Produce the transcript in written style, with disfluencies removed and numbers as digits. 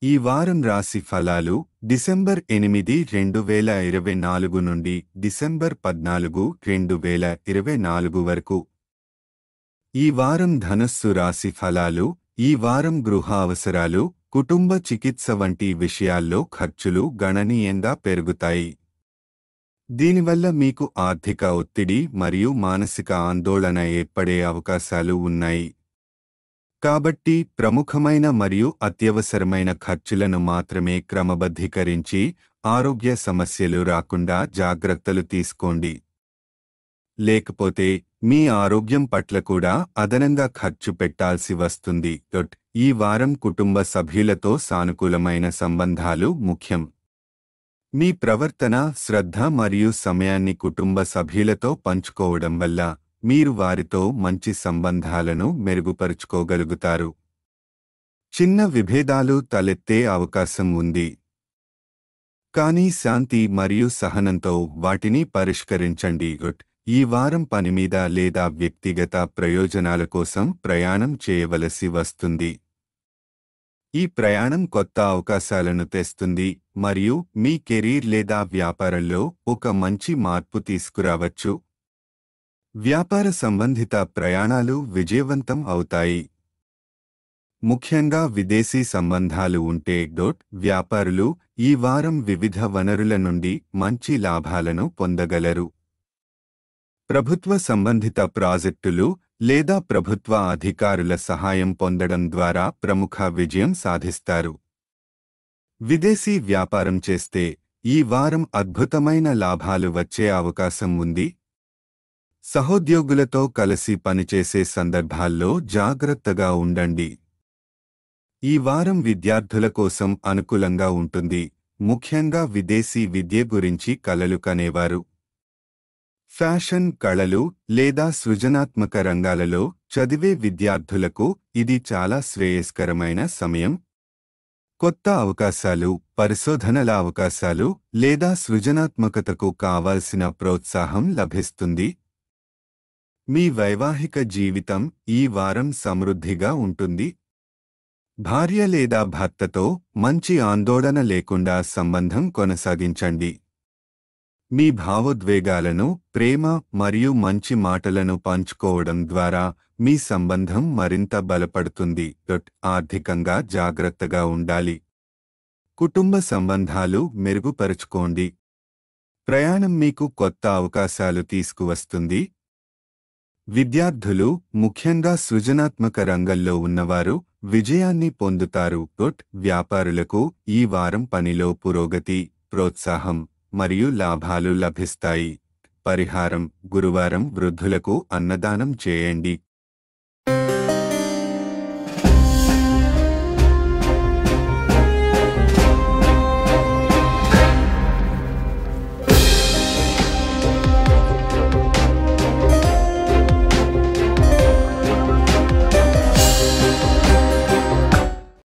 ఈ వారం రాశి ఫలాలు డిసెంబర్ 8, 2024 నుండి డిసెంబర్ 14, 2024 వరకు. ఈ వారం ధనస్సు రాశి ఫలాలు. ఈ వారం గృహ అవసరాలు, కుటుంబ చికిత్స వంటి విషయాల్లో ఖర్చులు గణనీయంగా పెరుగుతాయి. దీనివల్ల మీకు ఆర్థిక ఒత్తిడి మరియు మానసిక ఆందోళన ఏర్పడే అవకాశాలు ఉన్నాయి. కాబట్టి ప్రముఖమైన మరియు అత్యవసరమైన ఖర్చులను మాత్రమే క్రమబద్ధీకరించి ఆరోగ్య సమస్యలు రాకుండా జాగ్రత్తలు తీసుకోండి. లేకపోతే మీ ఆరోగ్యం పట్ల కూడా అదనంగా ఖర్చు పెట్టాల్సి వస్తుంది. ఈ వారం కుటుంబ సభ్యులతో సానుకూలమైన సంబంధాలు ముఖ్యం. మీ ప్రవర్తన, శ్రద్ధ మరియు సమయాన్ని కుటుంబ సభ్యులతో పంచుకోవడం వల్ల మీరు వారితో మంచి సంబంధాలను మెరుగుపరుచుకోగలుగుతారు. చిన్న విభేదాలు తలెత్తే అవకాశం ఉంది. కానీ శాంతి మరియు సహనంతో వాటిని పరిష్కరించండి. ఈ వారం పని మీద లేదా వ్యక్తిగత ప్రయోజనాల కోసం ప్రయాణం చేయవలసి వస్తుంది. ఈ ప్రయాణం కొత్త అవకాశాలను తెస్తుంది మరియు మీ కెరీర్ లేదా వ్యాపారంలో ఒక మంచి మార్పు తీసుకురావచ్చు. వ్యాపార సంబంధిత ప్రయాణాలు విజయవంతం అవుతాయి. ముఖ్యంగా విదేశీ సంబంధాలు ఉంటే వ్యాపారులు ఈ వారం వివిధ వనరుల నుండి మంచి లాభాలను పొందగలరు. ప్రభుత్వ సంబంధిత ప్రాజెక్టులు లేదా ప్రభుత్వ అధికారుల సహాయం పొందడం ద్వారా ప్రముఖ విజయం సాధిస్తారు. విదేశీ వ్యాపారం చేస్తే ఈ వారం అద్భుతమైన లాభాలు వచ్చే అవకాశం ఉంది. సహోద్యోగులతో కలిసి పనిచేసే సందర్భాల్లో జాగ్రత్తగా ఉండండి. ఈ వారం విద్యార్థుల కోసం అనుకూలంగా ఉంటుంది, ముఖ్యంగా విదేశీ విద్య గురించి కలలు కనేవారు. ఫ్యాషన్, కళలు లేదా సృజనాత్మక రంగాలలో చదివే విద్యార్థులకు ఇది చాలా శ్రేయస్కరమైన సమయం. కొత్త అవకాశాలు, పరిశోధనల అవకాశాలు లేదా సృజనాత్మకతకు కావాల్సిన ప్రోత్సాహం లభిస్తుంది. మీ వైవాహిక జీవితం ఈ వారం సమృద్ధిగా ఉంటుంది. భార్య లేదా భర్తతో మంచి ఆందోళన లేకుండా సంబంధం కొనసాగించండి. మీ భావోద్వేగాలను, ప్రేమ మరియు మంచి మాటలను పంచుకోవడం ద్వారా మీ సంబంధం మరింత బలపడుతుంది. ఆర్థికంగా జాగ్రత్తగా ఉండాలి. కుటుంబ సంబంధాలు మెరుగుపరుచుకోండి. ప్రయాణం మీకు కొత్త అవకాశాలు తీసుకువస్తుంది. విద్యార్థులు, ముఖ్యంగా సృజనాత్మక రంగంలో ఉన్నవారు విజయాన్ని పొందుతారు. వ్యాపారులకు ఈ వారం పనిలో పురోగతి, ప్రోత్సాహం మరియు లాభాలు లభిస్తాయి. పరిహారం: గురువారం వృద్ధులకు అన్నదానం చేయండి.